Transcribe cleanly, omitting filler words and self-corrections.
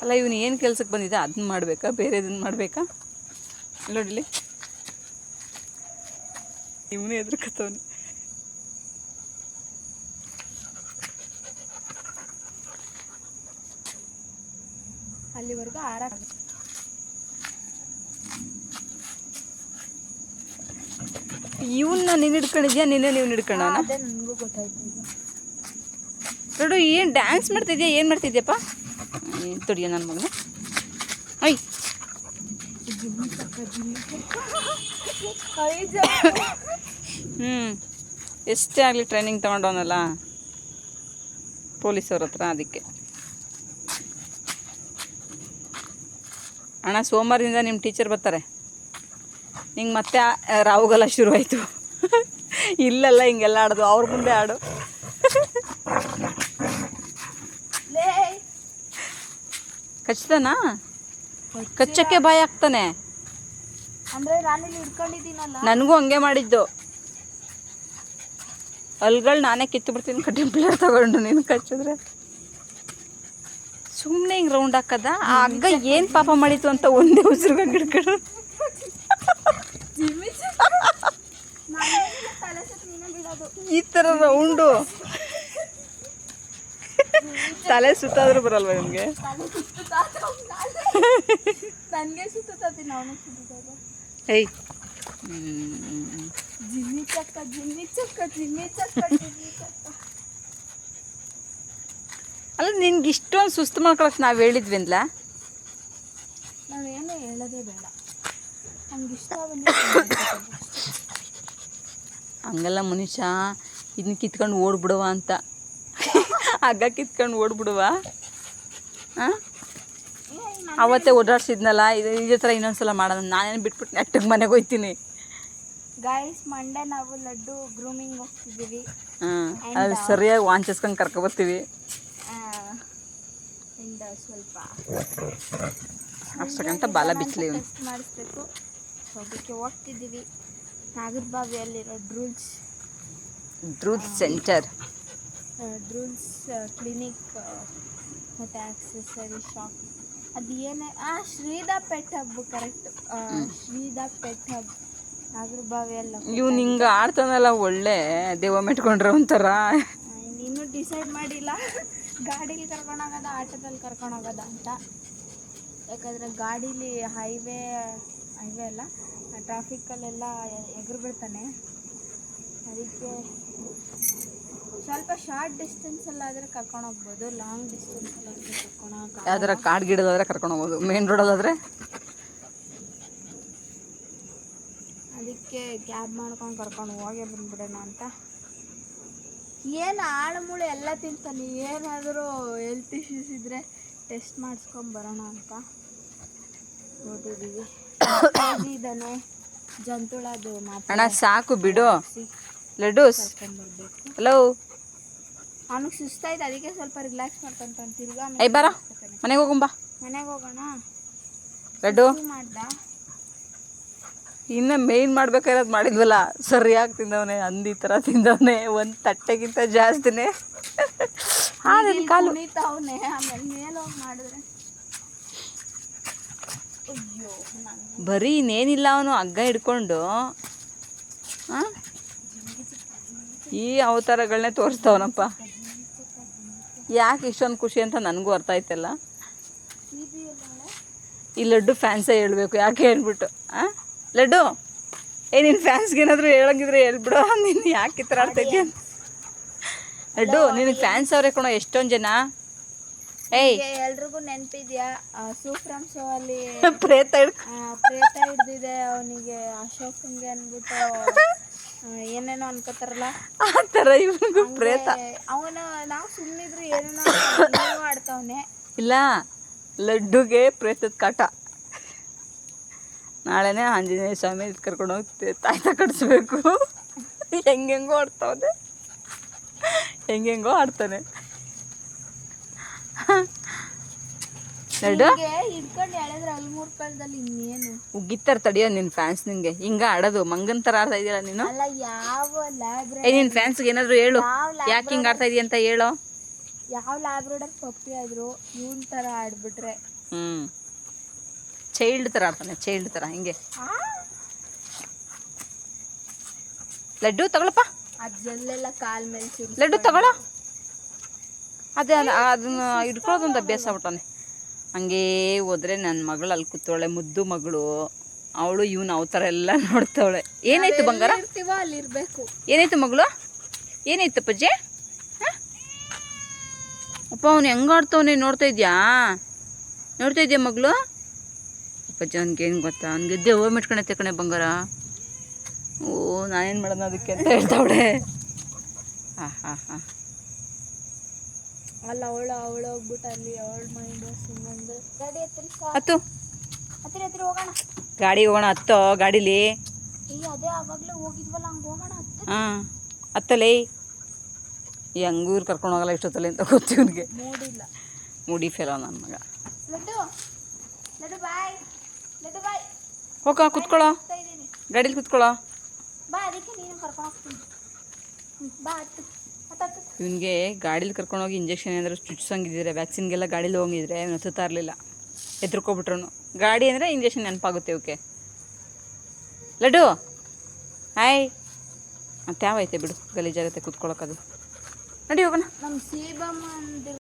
ಅಲ್ಲ ಇವನು ಏನು ಕೆಲ್ಸಕ್ಕೆ ಬಂದಿದ್ದ, ಅದನ್ನ ಮಾಡಬೇಕಾ ಬೇರೆದನ್ನ ಮಾಡಬೇಕಾ? ನೋಡಲಿ ಇವನು ಎದುರ್ಕತ್ತವನು. ಅಲ್ಲಿವರೆಗೂ ಇವನ್ನ ನೀನು ಹಿಡ್ಕೊಂಡಿದ್ಯಾ, ನಿನ್ನೆ ನೀವು ಹಿಡ್ಕೊಳ್ಳೋಣ? ಅದೇ ನನಗೂ ಗೊತ್ತಾಯ್ತು ಈಗ. ನೋಡು ಏನು ಡ್ಯಾನ್ಸ್ ಮಾಡ್ತಿದ್ಯಾ, ಏನು ಮಾಡ್ತಿದ್ಯಪ್ಪ? ತೊಡಿಯ ನನ್ನ ಮಗನ. ಐ ಎಷ್ಟೇ ಆಗಲಿ ಟ್ರೈನಿಂಗ್ ತೊಗೊಂಡವನಲ್ಲ ಪೊಲೀಸವ್ರ ಹತ್ರ, ಅದಕ್ಕೆ. ಅಣ್ಣ ಸೋಮವಾರದಿಂದ ನಿಮ್ಮ ಟೀಚರ್ ಬರ್ತಾರೆ. ಹಿಂಗೆ ಮತ್ತೆ ರಾವುಗೆಲ್ಲ ಶುರುವಾಯಿತು. ಇಲ್ಲೆಲ್ಲ ಹಿಂಗೆಲ್ಲ ಆಡೋದು, ಅವ್ರ ಮುಂದೆ ಆಡು. ಕಚ್ತಾನಾ? ಕಚ್ಚಕ್ಕೆ ಭಯ ಆಗ್ತಾನೆ. ಅಂದ್ರೆ ನಾನಿಲ್ಲಿ ಹಿಡ್ಕೊಂಡಿದ್ದೀನಲ್ಲ, ನನಗೂ ಹಂಗೆ ಮಾಡಿದ್ದು. ಅಲ್ಗಳು ನಾನೇ ಕಿತ್ತು ಬಿಡ್ತೀನಿ ಕಟ್ಟಿಂಗ್ ಪ್ಲೇಟ್ ತಗೊಂಡು. ನೀನು ಕಚ್ಚಿದ್ರೆ ಸುಮ್ಮನೆ ಹಿಂಗೆ ರೌಂಡ್ ಹಾಕದ. ಆ ಹಗ್ಗ ಏನು ಪಾಪ ಮಾಡಿತು ಅಂತ ಒಂದೇ ಉಸಿರುಗ ಹಿಡ್ಕೊಂಡು ಈ ಥರ ರೌಂಡು ತಲೆ ಸುತ್ತಾದ್ರೂ ಬರಲ್ವ ನಿಮಗೆ? ನನಗೆ ಸುತ್ತೀನಿ, ಅವನಿಗೆ ಸುತ್ತಾಗ. ಏಯ್ ಜಿಮ್ಮಿ ಚಕ್ಕ ಜಿಮ್ಮಿ ಚಕ್ಕ ಜಿಮ್ಮಿ ಚಕ್ಕ ಜಿಮ್ಮಿ ಚಕ್ಕ. ಅಲ್ಲ ನಿನ್ಗೆ ಇಷ್ಟೊಂದು ಸುಸ್ತು ಮಾಡ್ಕೊಳಕ್ಕೆ ನಾವು ಹೇಳಿದ್ವಿಂದ್ಲ? ನಾವೇನು ಹೇಳೋದೇ ಬೇಡ, ನಮ್ಗೆ ಇಷ್ಟ ಹಂಗಲ್ಲ ಮನುಷ್ಯ, ಇದನ್ನ ಕಿತ್ಕೊಂಡು ಓಡ್ಬಿಡುವ ಅಂತ. ಹಗ್ಗ ಕಿತ್ಕೊಂಡು ಓಡ್ಬಿಡುವ. ಹಾಂ ಅವತ್ತೇ ಓಡಾಡ್ಸಿದ್ನಲ್ಲ, ಇದೇ ಥರ ಇನ್ನೊಂದ್ಸಲ ಮಾಡೋಣ. ನಾನೇನು ಬಿಟ್ಬಿಟ್ಟು ನೆಟ್ಟಗೆ ಮನೆಗೆ ಹೋಗ್ತೀನಿ. ಗೈಸ್, ಮಂಡೇ ನಾವು ಲಡ್ಡು ಗ್ರೂಮಿಂಗ್ ಹೋಗ್ತಿದ್ದೀವಿ. ಅಲ್ಲಿ ಸರಿಯಾಗಿ ವಾಂಚಿಸ್ಕೊಂಡು ಕರ್ಕೊಬರ್ತೀವಿ. ಸ್ವಲ್ಪ ಅಷ್ಟಕ್ಕಂತ ಬಾಲ ಬಿಚ್ಚಲಿ ಟೆಸ್ಟ್ ಮಾಡಿಸ್ಬೇಕು, ಅದಕ್ಕೆ ಹೋಗ್ತಿದ್ದೀವಿ. ನಾಗರಬಾವಿಯಲ್ಲಿರೋ ಡ್ರೂಲ್ಸ್ ಸೆಂಟರ್, ಡ್ರೂಲ್ಸ್ ಕ್ಲಿನಿಕ್ ಮತ್ತು ಆಕ್ಸೆಸರಿ ಶಾಪ್. ಅದು ಏನೇ Shridha pet hub, correct. Shridha pet hub ನಾಗರಬಾವಿಯಲ್ಲ. ಇವ್ನು ಹಿಂಗೆ ಆಡ್ತಾನಲ್ಲ, ಒಳ್ಳೆ ದೇವ ಮೆಟ್ಕೊಂಡ್ರೆ ಒಂಥರ. ಇನ್ನೂ ಡಿಸೈಡ್ ಮಾಡಿಲ್ಲ ಗಾಡೀಲಿ ಕರ್ಕೊಂಡೋಗೋದ ಆಟೋದಲ್ಲಿ ಕರ್ಕೊಂಡೋಗೋದ ಅಂತ. ಯಾಕಂದರೆ ಗಾಡೀಲಿ ಹೈವೇ ಅಲ್ಲ, ಟ್ರಾಫಿಕಲ್ಲೆಲ್ಲ ಎಗರು ಬಿಡ್ತಾನೆ. ಅದಕ್ಕೆ ಸ್ವಲ್ಪ ಶಾರ್ಟ್ ಡಿಸ್ಟೆನ್ಸಲ್ಲಾದರೆ ಕರ್ಕೊಂಡು ಹೋಗ್ಬೋದು, ಲಾಂಗ್ ಡಿಸ್ಟೆನ್ಸಲ್ಲಾದರೆ ಕರ್ಕೊಂಡು ಹೋಗೋದು. ಯಾವ್ದಾರ ಕಾಡು ಗಿಡದಾದರೆ ಕರ್ಕೊಂಡು ಹೋಗ್ಬೋದು, ಮೇನ್ ರೋಡಲ್ಲಾದರೆ ಅದಕ್ಕೆ ಕ್ಯಾಬ್ ಮಾಡ್ಕೊಂಡು ಕರ್ಕೊಂಡು ಹೋಗೇ ಬಂದ್ಬಿಡೋಣ ಅಂತ. ಏನು ಆಳುಮೂಳು ಎಲ್ಲ ತಿಂತಾನೆ, ಏನಾದರೂ ಹೆಲ್ತ್ ಇಶ್ಯೂಸ್ ಇದ್ದರೆ ಟೆಸ್ಟ್ ಮಾಡಿಸ್ಕೊಂಬರೋಣ ಅಂತ ಓದಿದ್ದೀವಿ. ಇದ್ದಾನೆ ಜಂತುಳದು ಅಣ್ಣ ಸಾಕು ಬಿಡು. ಲಡ್ಡೂಸ್ ಹಲೋ, ಅವನಿಗೆ ಸುಸ್ತಾಯ್ತು, ಅದಕ್ಕೆ ಸ್ವಲ್ಪ ರಿಲ್ಯಾಕ್ಸ್ ಮಾಡ್ಕೊಂತಾನೆ. ತಿರ್ಗಾ ಐ ಬಾರ ಮನೆಗೆ ಹೋಗುಂಬಾ. ಮನೆಗೆ ಹೋಗೋಣ. ಲಡ್ಡು ಮಾಡ್ದ ಇನ್ನು ಮೇಯ್ನ್ ಮಾಡ್ಬೇಕಾಗಿರೋದು ಮಾಡಿದ್ವಲ್ಲ, ಸರಿಯಾಗಿ ತಿಂದವನೇ. ಅಂದು ಈ ಥರ ತಿಂದವನೇ, ಒಂದು ತಟ್ಟೆಗಿಂತ ಜಾಸ್ತಿನೇ. ಹಾಂ ಕಾಲು ಕುಣಿತಾವನೆ, ಆಮೇಲೆ ಮೇಲೆ ಹೋಗಿ ಮಾಡಿದ್ರೆ ಅಯ್ಯೋ. ಬರೀ ಇನ್ನೇನಿಲ್ಲ, ಅವನು ಹಗ್ಗ ಹಿಡ್ಕೊಂಡು ಈ ಅವತಾರಗಳನ್ನೇ ತೋರಿಸ್ತಾವನಪ್ಪ. ಯಾಕೆ ಇಷ್ಟೊಂದು ಖುಷಿ ಅಂತ ನನಗೂ ಅರ್ಥ ಆಯ್ತಲ್ಲ. ಈ ಲಡ್ಡು ಫ್ಯಾನ್ಸೇ ಹೇಳ್ಬೇಕು, ಯಾಕೆ ಹೇಳ್ಬಿಟ್ಟು. ಲಡ್ಡು ನಿನ್ನ ಫ್ಯಾನ್ಸ್ಗೆ ಏನಾದರೂ ಹೇಳಂಗಿದ್ರೆ ಹೇಳ್ಬಿಡು. ನೀನು ಯಾಕೆ ಈ ಥರ ಆಡ್ತಾಯಿದ್ಯ? ಲಡ್ಡು ನಿನಗೆ ಫ್ಯಾನ್ಸ್ ಅವರೇ ಕಣೋ ಎಷ್ಟೊಂದು ಜನ. ಎಲ್ರಿಗೂ ನೆನಪಿದ್ಯಾ ಸೂಫ್ರಮ್ ಶೋ ಅಲ್ಲಿ ಪ್ರೇತ ಹಿಡ್ದಿದೆ ಅವನಿಗೆ, ಅಶೋಕಂಗೆ ಅಂದ್ಬಿಟ್ಟು ಏನೇನೋ ಅನ್ಕೋತಾರಲ್ಲ ಆ ಥರ ಇವನಿಗೂ ಪ್ರೇತ. ಅವನು ನಾವು ಸುಮ್ಮನಿದ್ರು ಏನೇನೋ ಆಡ್ತಾವನೆ. ಇಲ್ಲ, ಲಡ್ಡುಗೆ ಪ್ರೇತದ ಕಾಟ. ನಾಳೆನೇ ಆಂಜನೇಯ ಸ್ವಾಮಿ ಕರ್ಕೊಂಡು ಹೋಗಿ ತಾಯ್ತ ಕಟ್ಸ್ಬೇಕು. ಹೆಂಗೆಂಗೋ ಆಡ್ತಾವನೆ, ಹೆಂಗೆಂಗೋ ಆಡ್ತಾನೆ. ಲಡ್ಡು ಇಟ್ಕೊಂಡು ಹೇಳಿದ್ರೆ ಅಲ್ಲಿ ಮೂರು ಕಾಲದಲ್ಲಿ ಇನ್ನೇನು ಉಗ್ಗಿತ್ತಾರ ತಡಿಯೋ ನಿನ್ನ ಫ್ಯಾನ್ಸ್. ನಿಂಗೆ ಹಿಂಗೆ ಆಡೋದು ಮಂಗನ್ ಥರ ಆಡ್ತಾ ಇದೆಯಲ್ಲ ನೀನು. ಅಲ್ಲ ಯಾವ ಲ್ಯಾಬ್ರಡರ್ ನಿನ್ನ ಫ್ಯಾನ್ಸ್ಗೆ ಏನಾದರೂ ಹೇಳು, ಯಾಕೆ ಹಿಂಗೆ ಆಡ್ತಾ ಇದೀಯ ಅಂತ ಹೇಳೋ. ಯಾವ ಲ್ಯಾಬ್ರಡರ್ ಪಪ್ಪಿ ಆದರೂ ಇವನ್ ಥರ ಆಡ್ಬಿಟ್ರೆ ಹ್ಞೂ ಚೈಲ್ಡ್ ಥರ ಆಡ್ತಾನೆ, ಚೈಲ್ಡ್ ಥರ ಹಿಂಗೆ. ಲಡ್ಡು ತಗೊಳಪ್ಪ, ಅಜ್ಜಲ್ಲೆಲ್ಲ ಕಾಲ್ ಮೇಲೆ ಸುರಿಸ್ಕೊಂಡು ಲಡ್ಡು ತಗೊಳ. ಅದೇ ಅದನ್ನ ಹಿಡ್ಕೊಳ್ಳೋದೊಂದು ಅಭ್ಯಾಸ ಆಗ್ಬಿಟ್ಟಾನೆ. ಹಂಗೇ ಹೋದ್ರೆ ನನ್ನ ಮಗಳು ಅಲ್ಲಿ ಕೂತವಳೆ, ಮುದ್ದು ಮಗಳು ಅವಳು. ಇವನು ಅವ ಥರ ಎಲ್ಲ ನೋಡ್ತಾವಳೆ. ಏನಾಯ್ತು ಬಂಗಾರ? ಇರ್ತೀವೋ ಅಲ್ಲಿ ಇರಬೇಕು. ಏನಾಯ್ತು ಮಗಳು? ಏನಾಯ್ತು ಅಪ್ಪಾಜಿ? ಅಪ್ಪ ಅವ್ನು ಹೆಂಗಾಡ್ತವನೆ ನೋಡ್ತಾ ಇದೆಯಾ? ನೋಡ್ತಾ ಇದೆಯಾ ಮಗಳು? ಅಪ್ಪಾಜಿ ಅವ್ನಿಗೆ ಏನು ಗೊತ್ತಾ, ಅವ್ನಿಗೆ ದೆವ್ವ ಮೆಟ್ಕೊಂಡೈತೆ ಕಣೆ ಬಂಗಾರ. ಓ ನಾನೇನು ಮಾಡೋಣ ಅದಕ್ಕೆ ಅಂತ ಹೇಳ್ತಾವಳೆ. ಹಾಂ ಹಾಂ ಹಾಂ. ಅಲ್ಲ ಅವಳು ಹೋಗ್ಬಿಟ್ಟು ಅಲ್ಲಿ ಅವಳ ಮೈಂಡ್ ಸಿಂಗಂದ್ರೆ ಗಾಡಿ ಹತ್ತು ಹತ್ತಿರ ಹೋಗೋಣ. ಗಾಡಿ ಹೋಗೋಣ, ಹತ್ತೋ ಗಾಡೀಲಿ. ಅದೇ ಆವಾಗಲೇ ಹೋಗಿದ್ವಲ್ಲ, ಹಂಗೆ ಹೋಗೋಣ. ಹಾಂ ಹತ್ತಲೇ. ಈ ಹಂಗೂರು ಕರ್ಕೊಂಡು ಹೋಗಲ್ಲ ಇಷ್ಟೊತ್ತಲ್ಲಿ ಅಂತ ಗೊತ್ತು ಇವನಿಗೆ. ಮೂಡಿಲ್ಲ, ಮೂಡಿ ಫೇಲ ನನ್ನ ಮಗ. ಲಡ್ಡು ಲಡ್ಡು ಬಾಯ್, ಲಡ್ಡು ಬಾಯ್. ಹೋಗ ಕುತ್ಕೊಳ್ಳೋ, ಗಾಡೀಲಿ ಕುತ್ಕೊಳ್ಳೋ. ಬಾ, ಅದಕ್ಕೆ ನೀನು ಕರ್ಕೊಂಡು ಹೋಗ್ತೀನಿ. ಬಾ ಹತ್ತು ಹತ್ತು. ಇವನಿಗೆ ಗಾಡೀಲಿ ಕರ್ಕೊಂಡೋಗಿ ಇಂಜೆಕ್ಷನ್ ಏನಾದರೂ ಚುಚ್ಸಂಗಿದ್ರೆ, ವ್ಯಾಕ್ಸಿನ್ಗೆಲ್ಲ ಗಾಡೀಲಿ ಹೋಗಿದ್ರೆ ಇವನು ಹತ್ತುತ್ತಾ ಇರಲಿಲ್ಲ, ಎದ್ರುಕೊಬಿಟ್ರು. ಗಾಡಿ ಅಂದರೆ ಇಂಜೆಕ್ಷನ್ ನೆನಪಾಗುತ್ತೆ ಇವಕ್ಕೆ. ಲಡ್ಡು ಹಾಯ್. ಮತ್ತೆ ಯಾವೈತೆ ಬಿಡು, ಗಲೀಜಾಗುತ್ತೆ ಕೂತ್ಕೊಳ್ಳೋಕ್ಕದು. ನಡಿ ಹೋಗೋಣ. ನಮ್ಮ ಸೀಬಮ್ಮ